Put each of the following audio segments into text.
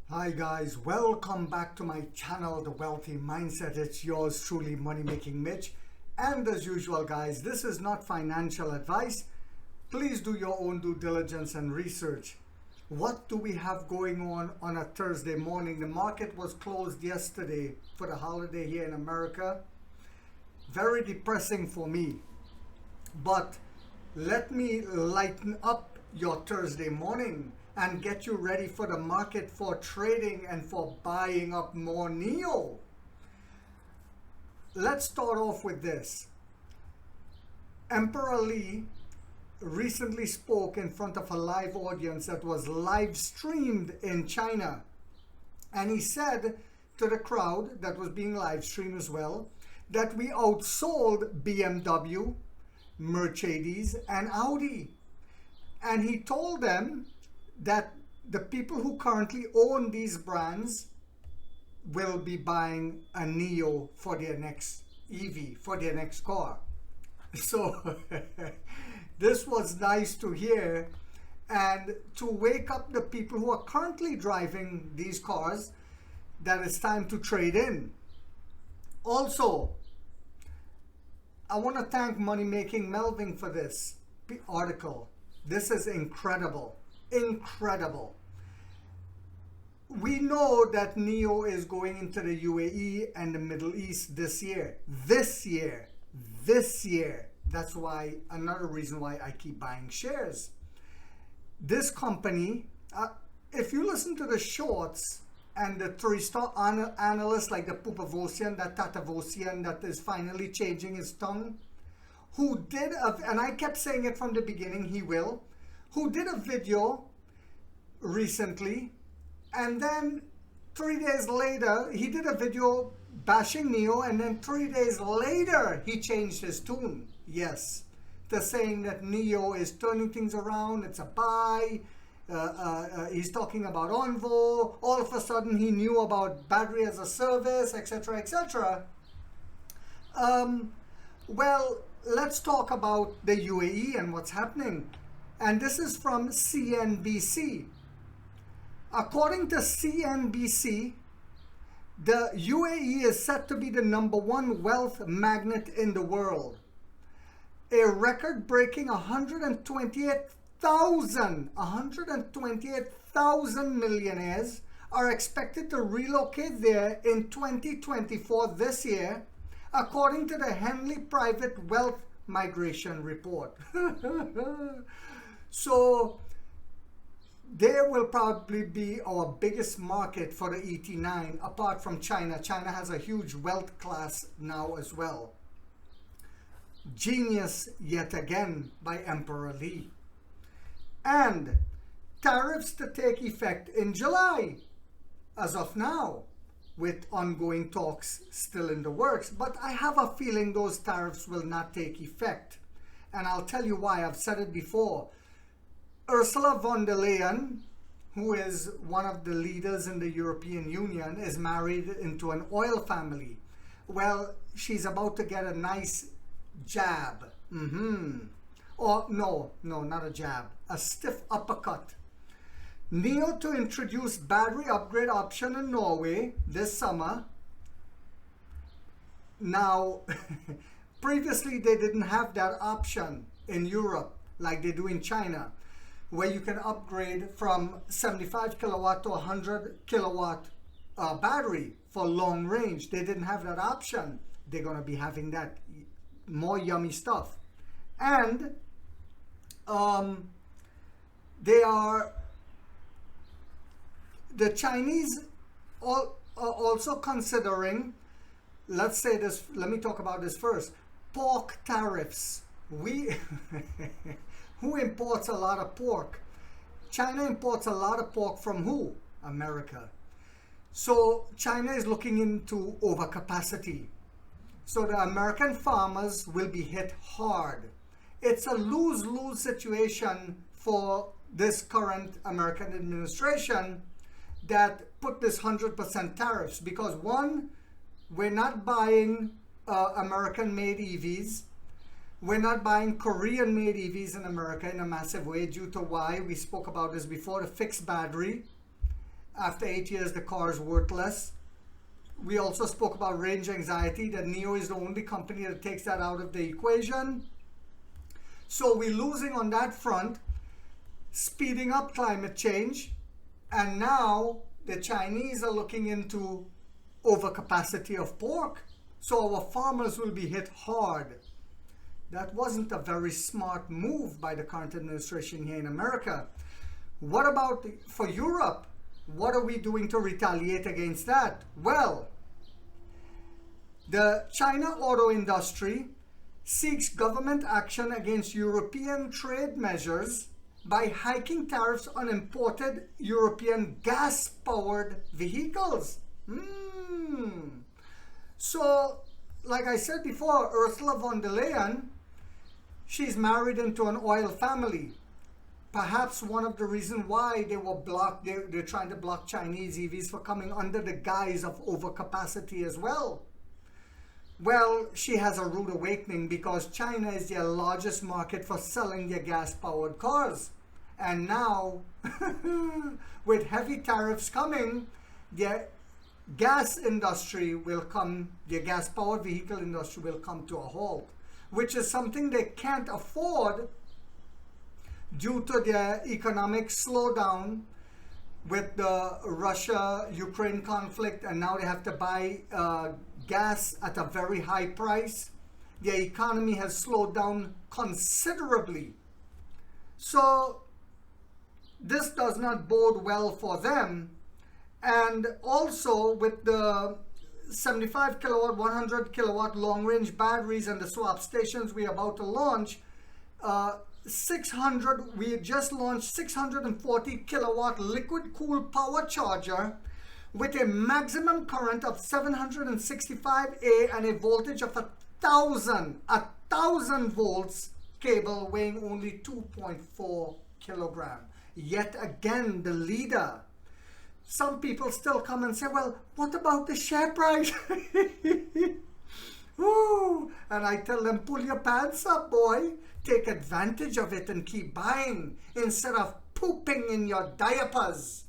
Hi guys, welcome back to my channel, The Wealthy Mindset. It's yours truly, Money Making Mitch. And as usual guys, this is not financial advice. Please do your own due diligence and research. What do we have going on a Thursday morning? The market was closed yesterday for the holiday here in America. Very depressing for me. But let me lighten up your Thursday morning and get you ready for the market for trading and for buying up more Nio. Let's start off with this. Emperor Lee recently spoke in front of a live audience that was live streamed in China. And he said to the crowd that was being live streamed as well, that we outsold BMW, Mercedes, and Audi. And he told them that the people who currently own these brands will be buying a Nio for their next EV, for their next car. So this was nice to hear and to wake up the people who are currently driving these cars that it's time to trade in. Also, I want to thank Money Making Melvin for this article. This is incredible. Incredible. We know that Nio is going into the UAE and the Middle East this year. This year. That's why, another reason why I keep buying shares. This company, if you listen to the shorts and the three-star analysts like the Pupavosian, that Tatavosian that is finally changing his tongue, who did, and I kept saying it from the beginning, he will, who did a video recently, and then 3 days later he did a video bashing Nio, and then 3 days later he changed his tune. Yes, to saying that Nio is turning things around, it's a buy. He's talking about Envo. All of a sudden he knew about battery as a service, etc., etc. Well, let's talk about the UAE and what's happening. And this is from CNBC. According to CNBC, the UAE is set to be the #1 wealth magnet in the world. A record-breaking 128,000 millionaires are expected to relocate there in 2024 this year, according to the Henley Private Wealth Migration Report. So there will probably be our biggest market for the ET9 apart from China. China has a huge wealth class now as well. Genius yet again by Emperor Lee. And tariffs to take effect in July as of now, with ongoing talks still in the works. But I have a feeling those tariffs will not take effect. And I'll tell you why. I've said it before. Ursula von der Leyen, who is one of the leaders in the European Union, is married into an oil family. Well, she's about to get a nice jab. Or no, not a jab. A stiff uppercut. Nio to introduce battery upgrade option in Norway this summer. Now, previously they didn't have that option in Europe like they do in China, where you can upgrade from 75 kilowatt to 100 kilowatt battery for long range. They didn't have that option. They're going to be having that. More yummy stuff. And the Chinese are also considering, let's say this, let me talk about this first, pork tariffs. Who imports a lot of pork? China imports a lot of pork from who? America. So China is looking into overcapacity. So the American farmers will be hit hard. It's a lose-lose situation for this current American administration that put this 100% tariffs, because one, we're not buying American-made EVs. We're not buying Korean-made EVs in America in a massive way due to why? We spoke about this before, the fixed battery. after 8 years, the car is worthless. We also spoke about range anxiety, that Nio is the only company that takes that out of the equation. So we're losing on that front, speeding up climate change. And now the Chinese are looking into overcapacity of pork. So our farmers will be hit hard. That wasn't a very smart move by the current administration here in America. What about for Europe? What are we doing to retaliate against that? Well, the China auto industry seeks government action against European trade measures by hiking tariffs on imported European gas-powered vehicles. So, like I said before, Ursula von der Leyen, she's married into an oil family. Perhaps one of the reasons why they were blocked, they're trying to block Chinese EVs for coming under the guise of overcapacity as well. Well, she has a rude awakening because China is their largest market for selling their gas-powered cars. And now, with heavy tariffs coming, their gas industry will come, their gas-powered vehicle industry will come to a halt, which is something they can't afford due to their economic slowdown with the Russia-Ukraine conflict, and now they have to buy gas at a very high price. Their economy has slowed down considerably. So this does not bode well for them. And also with the 75 kilowatt, 100 kilowatt long-range batteries and the swap stations we're about to launch, we just launched 640 kilowatt liquid cooled power charger with a maximum current of 765 A and a voltage of 1,000 volts cable weighing only 2.4 kilogram. Yet again, the leader. Some people still come and say, well, what about the share price? Ooh. And I tell them, pull your pants up, boy. Take advantage of it and keep buying instead of pooping in your diapers.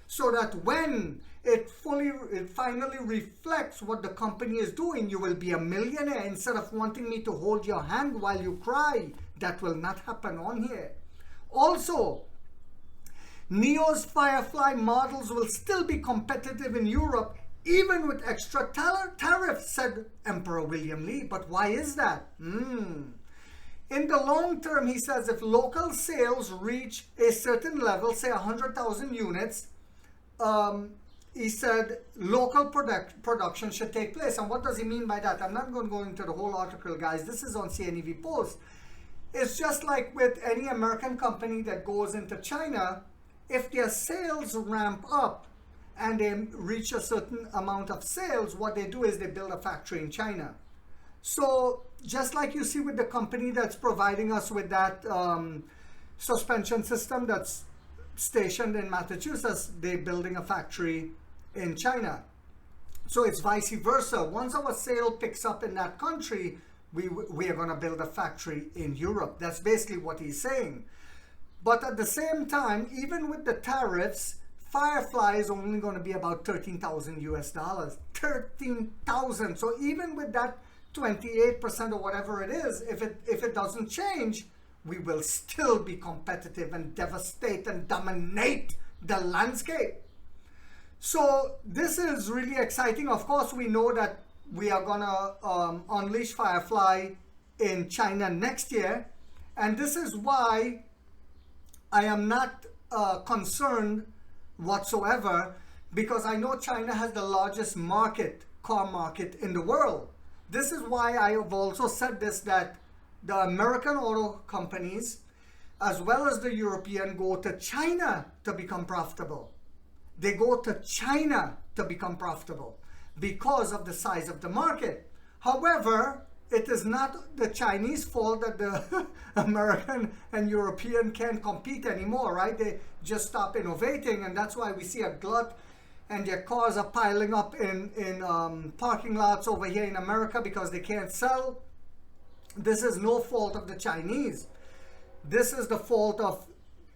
So that when it finally reflects what the company is doing, you will be a millionaire instead of wanting me to hold your hand while you cry. That will not happen on here. Also, Nio's Firefly models will still be competitive in Europe even with extra tariffs, said Emperor William Lee. But why is that? In the long term, he says, if local sales reach a certain level, say 100,000 units, he said local production should take place. And what does he mean by that? I'm not going to go into the whole article, guys. This is on CNEV Post. It's just like with any American company that goes into China, if their sales ramp up and they reach a certain amount of sales, what they do is they build a factory in China. So just like you see with the company that's providing us with that suspension system that's stationed in Massachusetts, they're building a factory in China. So it's vice versa. Once our sale picks up in that country, we are going to build a factory in Europe. That's basically what he's saying. But at the same time, even with the tariffs, Firefly is only going to be about $13,000 US. 13,000. So even with that 28% or whatever it is, if it doesn't change, we will still be competitive and devastate and dominate the landscape. So this is really exciting. Of course, we know that we are going to unleash Firefly in China next year. And this is why I am not concerned whatsoever, because I know China has the largest car market in the world. This is why I have also said this, that the American auto companies as well as the European go to China to become profitable. They go to China to become profitable because of the size of the market. However, it is not the Chinese fault that the American and European can't compete anymore, right? They just stop innovating, and that's why we see a glut and their cars are piling up in parking lots over here in America because they can't sell. This is no fault of the Chinese. This is the fault of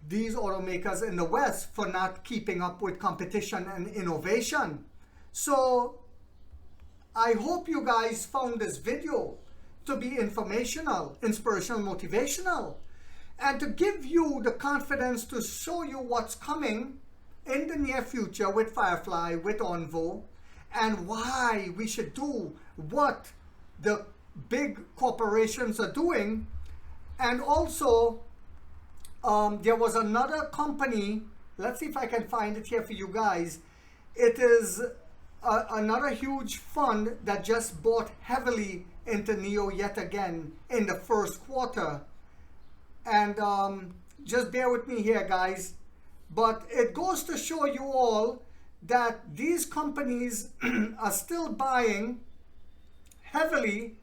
these automakers in the West for not keeping up with competition and innovation. So I hope you guys found this video to be informational, inspirational, motivational, and to give you the confidence to show you what's coming in the near future with Firefly, with Onvo, and why we should do what the big corporations are doing. And also, there was another company, let's see if I can find it here for you guys. It is another huge fund that just bought heavily into Nio yet again in the first quarter. And just bear with me here, guys. But it goes to show you all that these companies are still buying heavily.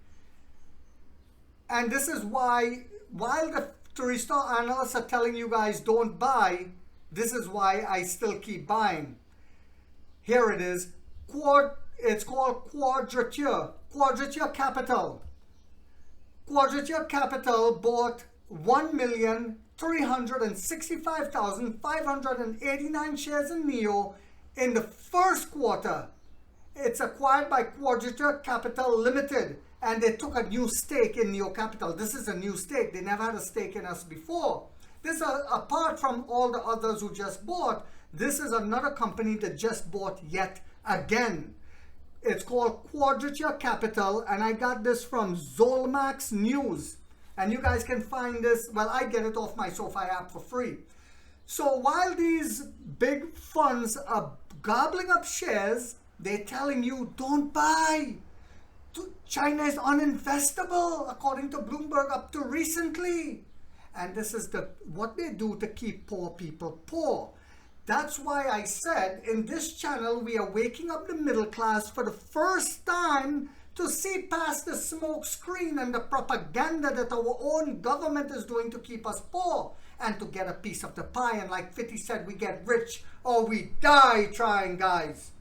And this is why, while the three-star analysts are telling you guys don't buy, this is why I still keep buying. Here it is. It's called Quadrature Capital. Quadrature Capital bought 1,365,589 shares in Nio in the first quarter. It's acquired by Quadrature Capital Limited, and they took a new stake in Nio Capital. This is a new stake. They never had a stake in us before. This is apart from all the others who just bought. This is another company that just bought yet again. It's called Quadrature Capital, and I got this from Zolmax News. And you guys can find this, well, I get it off my SoFi app for free. So while these big funds are gobbling up shares, they're telling you don't buy. China is uninvestable, according to Bloomberg up to recently. And this is what they do to keep poor people poor. That's why I said in this channel we are waking up the middle class for the first time to see past the smoke screen and the propaganda that our own government is doing to keep us poor and to get a piece of the pie. And like 50 said, we get rich or we die trying, guys.